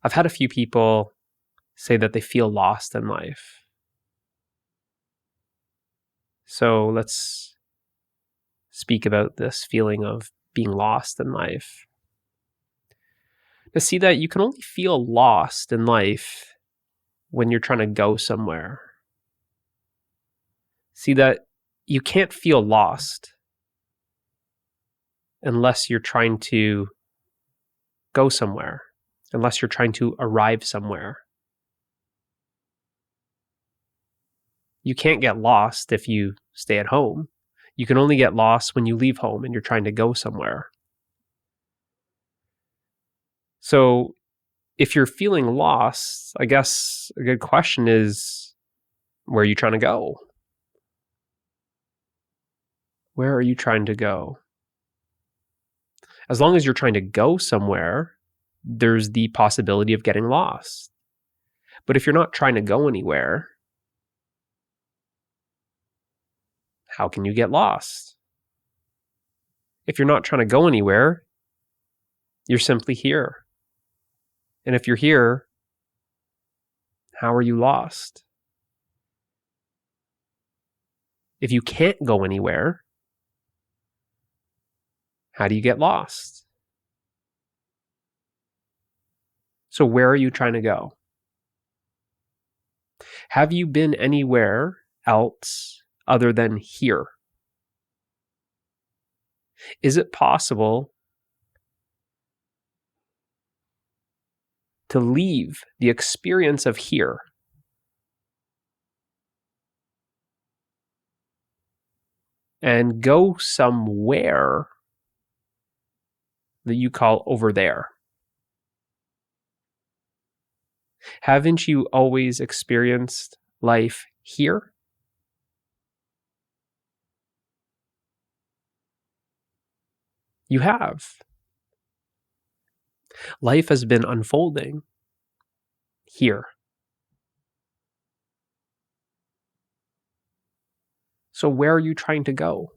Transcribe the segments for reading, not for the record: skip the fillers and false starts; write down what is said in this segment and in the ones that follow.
I've had a few people say that they feel lost in life. So let's speak about this feeling of being lost in life. To see that you can only feel lost in life when you're trying to go somewhere. See that you can't feel lost unless you're trying to go somewhere, unless you're trying to arrive somewhere. You can't get lost if you stay at home. You can only get lost when you leave home and you're trying to go somewhere. So if you're feeling lost, I guess a good question is, where are you trying to go? Where are you trying to go? As long as you're trying to go somewhere, there's the possibility of getting lost. But if you're not trying to go anywhere, how can you get lost? If you're not trying to go anywhere, you're simply here. And if you're here, how are you lost? If you can't go anywhere, how do you get lost? So where are you trying to go? Have you been anywhere else other than here? Is it possible to leave the experience of here and go somewhere that you call over there? Haven't you always experienced life here? You have. Life has been unfolding here. So where are you trying to go?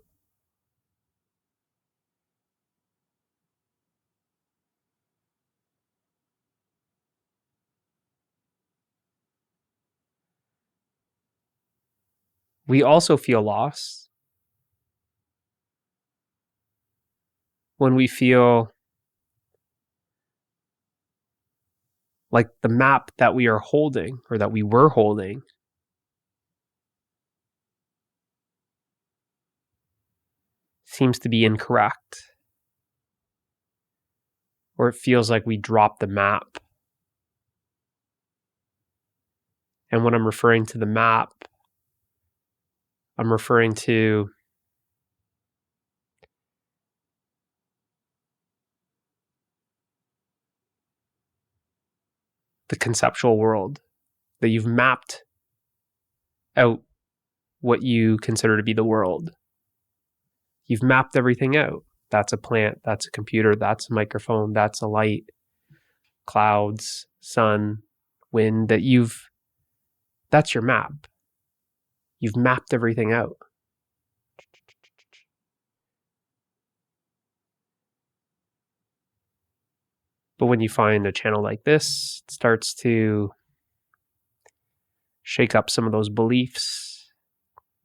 We also feel lost when we feel like the map that we are holding or that we were holding seems to be incorrect. Or it feels like we dropped the map. And when I'm referring to the map, I'm referring to the conceptual world, that you've mapped out what you consider to be the world. You've mapped everything out. That's a plant, that's a computer, that's a microphone, that's a light, clouds, sun, wind, that's your map. You've mapped everything out. But when you find a channel like this, it starts to shake up some of those beliefs,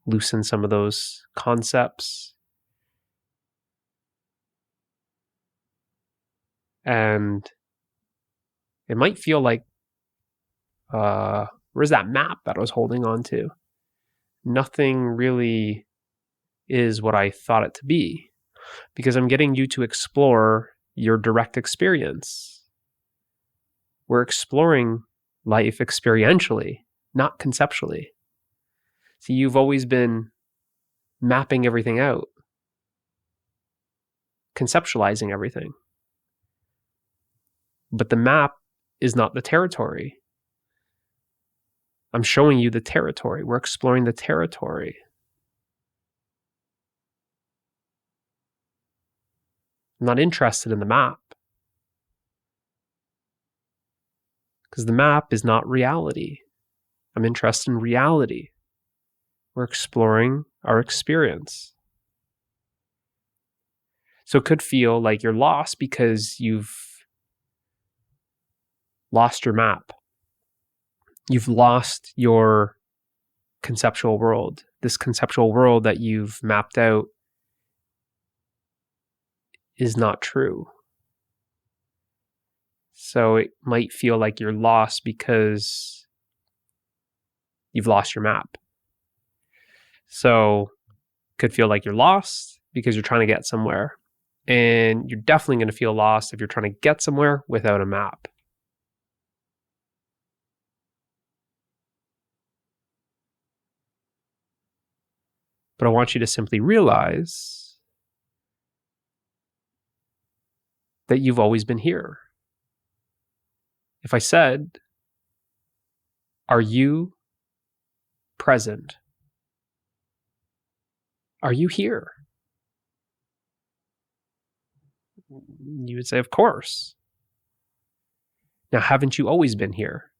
loosen some of those concepts. And it might feel like, where's that map that I was holding on to? Nothing really is what I thought it to be, because I'm getting you to explore your direct experience. We're exploring life experientially, not conceptually. See, you've always been mapping everything out, conceptualizing everything. But the map is not the territory. I'm showing you the territory. We're exploring the territory. I'm not interested in the map, because the map is not reality. I'm interested in reality. We're exploring our experience. So it could feel like you're lost because you've lost your map. You've lost your conceptual world. This conceptual world that you've mapped out is not true. So it might feel like you're lost because you've lost your map. So it could feel like you're lost because you're trying to get somewhere. And you're definitely going to feel lost if you're trying to get somewhere without a map. But I want you to simply realize that you've always been here. If I said, are you present? Are you here? You would say, of course. Now, haven't you always been here?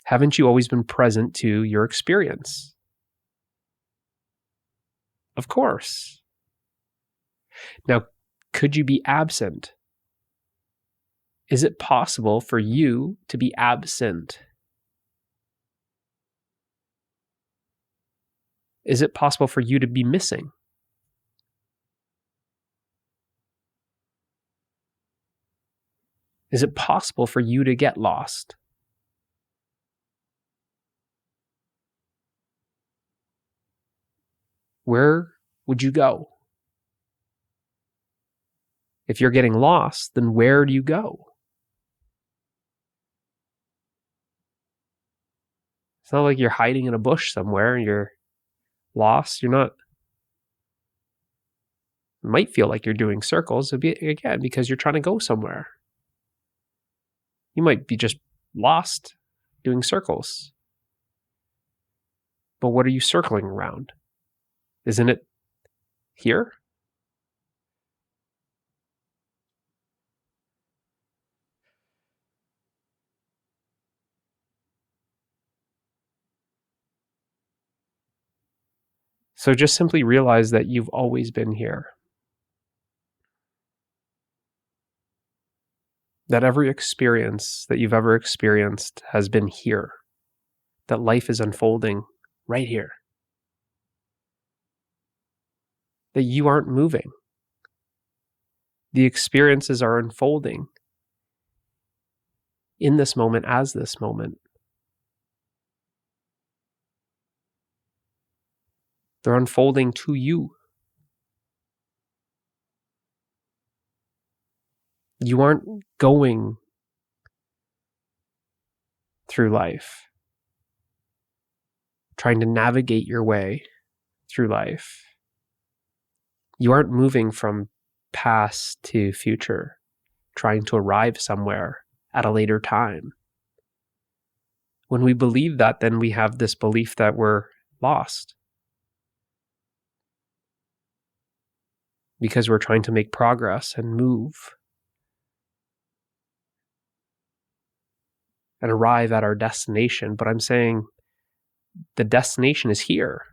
Haven't you always been present to your experience? Of course. Now, could you be absent? Is it possible for you to be absent? Is it possible for you to be missing? Is it possible for you to get lost? Where would you go? If you're getting lost, then where do you go? It's not like you're hiding in a bush somewhere and you're lost. You're not. It might feel like you're doing circles, again, because you're trying to go somewhere. You might be just lost doing circles. But what are you circling around? Isn't it here? So just simply realize that you've always been here. That every experience that you've ever experienced has been here. That life is unfolding right here. That you aren't moving. The experiences are unfolding in this moment as this moment. They're unfolding to you. You aren't going through life, trying to navigate your way through life. You aren't moving from past to future, trying to arrive somewhere at a later time. When we believe that, then we have this belief that we're lost because we're trying to make progress and move and arrive at our destination. But I'm saying the destination is here.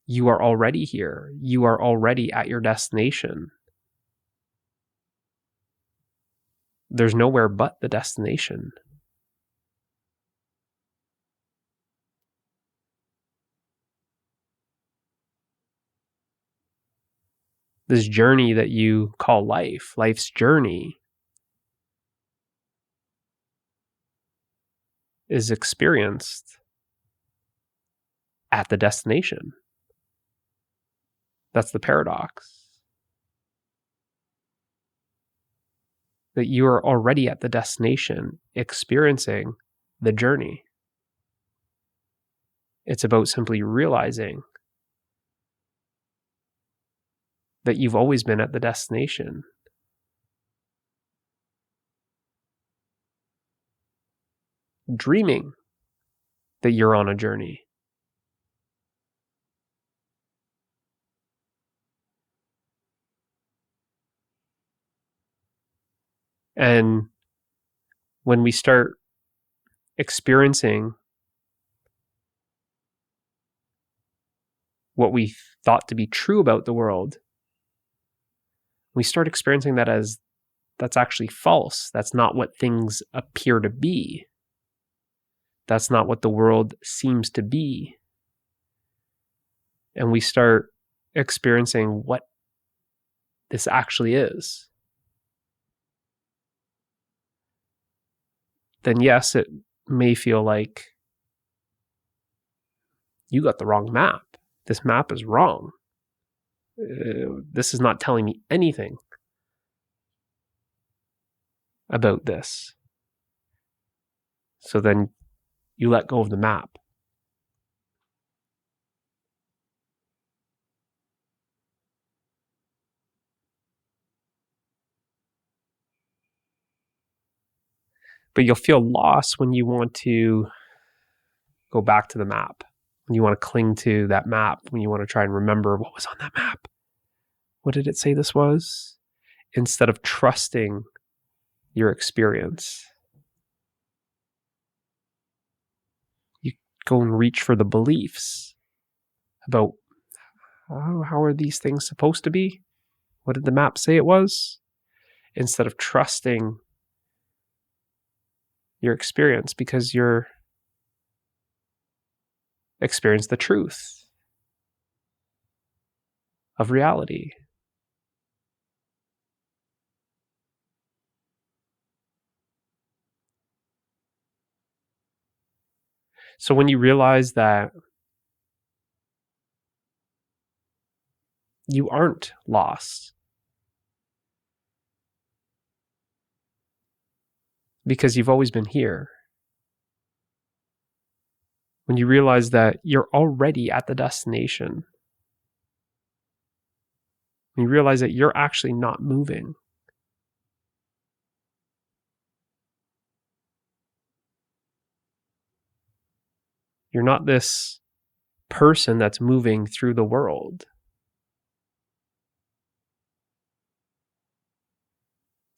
You are already here. You are already at your destination. There's nowhere but the destination. This journey that you call life, life's journey, is experienced at the destination. That's the paradox. That you are already at the destination, experiencing the journey. It's about simply realizing that you've always been at the destination. Dreaming that you're on a journey. And when we start experiencing what we thought to be true about the world, we start experiencing that as that's actually false. That's not what things appear to be. That's not what the world seems to be. And we start experiencing what this actually is. Then yes, it may feel like you got the wrong map. This map is wrong. This is not telling me anything about this. So then you let go of the map. But you'll feel lost when you want to go back to the map, when you want to cling to that map, when you want to try and remember what was on that map. What did it say this was? Instead of trusting your experience, you go and reach for the beliefs about how are these things supposed to be? What did the map say it was? Instead of trusting your experience, because you're experience the truth of reality. So when you realize that you aren't lost, because you've always been here, when you realize that you're already at the destination, when you realize that you're actually not moving, you're not this person that's moving through the world.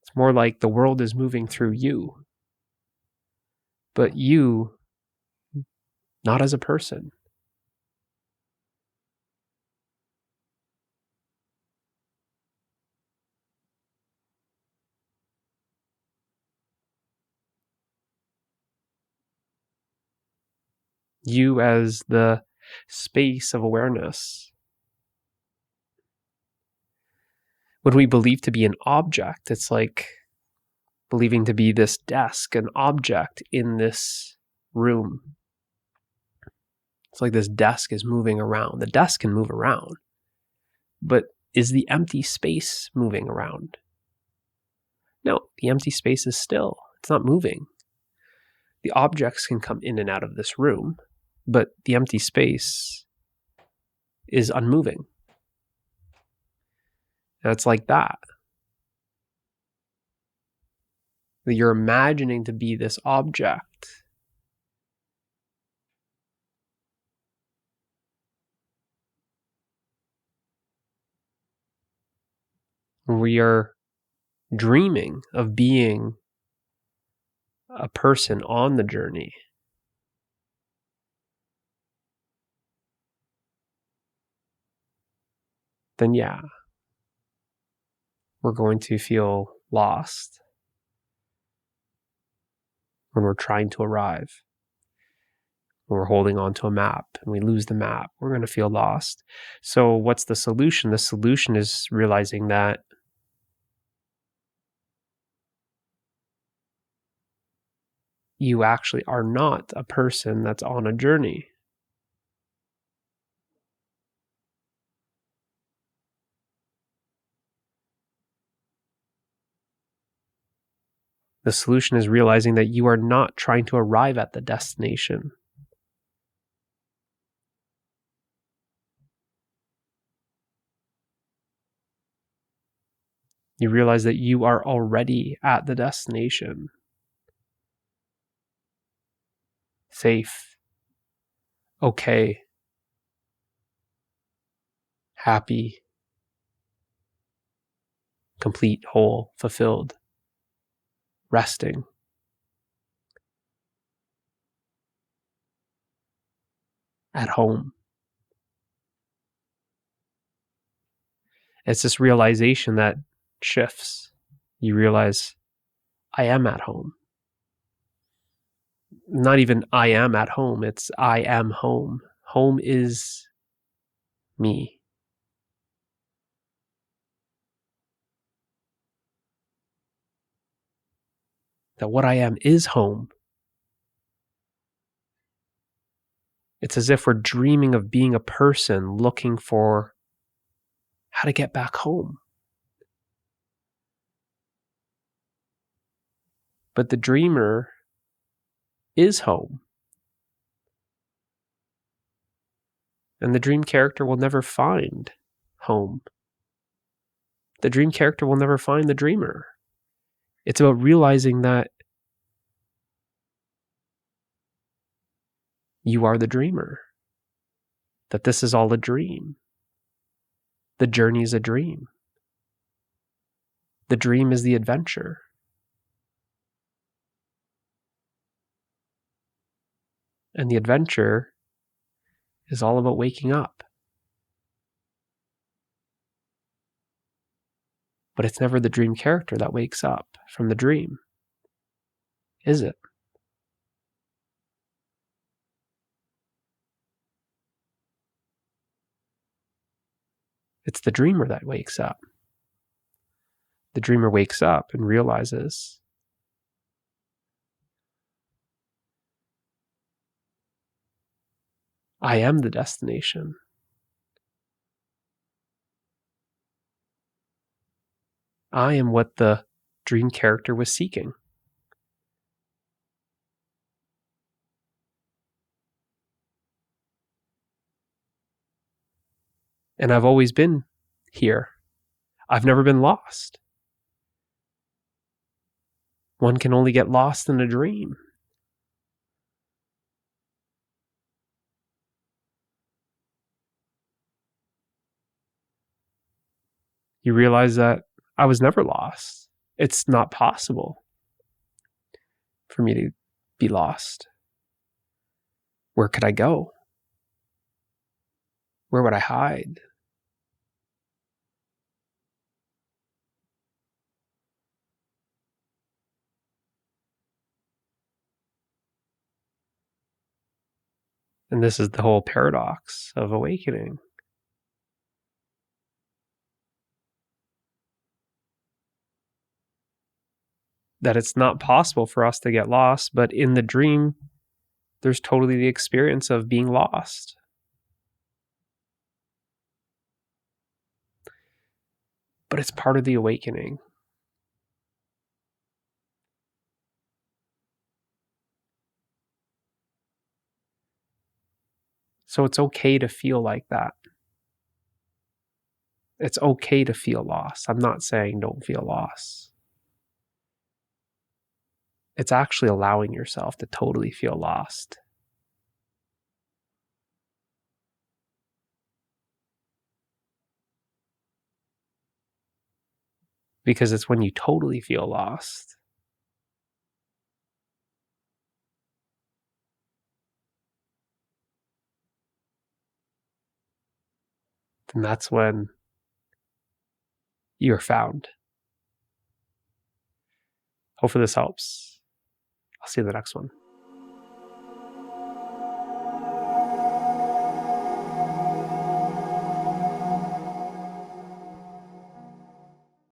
It's more like the world is moving through you, but you not as a person. You as the space of awareness. What we believe to be an object, it's like believing to be this desk, an object in this room. It's like this desk is moving around. The desk can move around, but is the empty space moving around? No, the empty space is still. It's not moving. The objects can come in and out of this room, but the empty space is unmoving. And it's like that. That you're imagining to be this object. We are dreaming of being a person on the journey. Then yeah, we're going to feel lost when we're trying to arrive. When we're holding on to a map and we lose the map, we're going to feel lost. So what's the solution? The solution is realizing that you actually are not a person that's on a journey. The solution is realizing that you are not trying to arrive at the destination. You realize that you are already at the destination. Safe, okay, happy, complete, whole, fulfilled, resting. At home. It's this realization that shifts. you realize, I am at home. Not even I am at home, it's I am home. Home is me. That what I am is home. It's as if we're dreaming of being a person looking for how to get back home. But the dreamer is home. And the dream character will never find home. The dream character will never find the dreamer. It's about realizing that you are the dreamer. That this is all a dream. The journey is a dream. The dream is the adventure. And the adventure is all about waking up. But it's never the dream character that wakes up from the dream, is it? It's the dreamer that wakes up. The dreamer wakes up and realizes, I am the destination. I am what the dream character was seeking. And I've always been here. I've never been lost. One can only get lost in a dream. You realize that I was never lost. It's not possible for me to be lost. Where could I go? Where would I hide? And this is the whole paradox of awakening. That it's not possible for us to get lost, but in the dream, there's totally the experience of being lost. But it's part of the awakening. So it's okay to feel like that. It's okay to feel lost. I'm not saying don't feel lost. It's actually allowing yourself to totally feel lost. Because it's when you totally feel lost then that's when you're found. Hopefully this helps. I'll see you in the next one.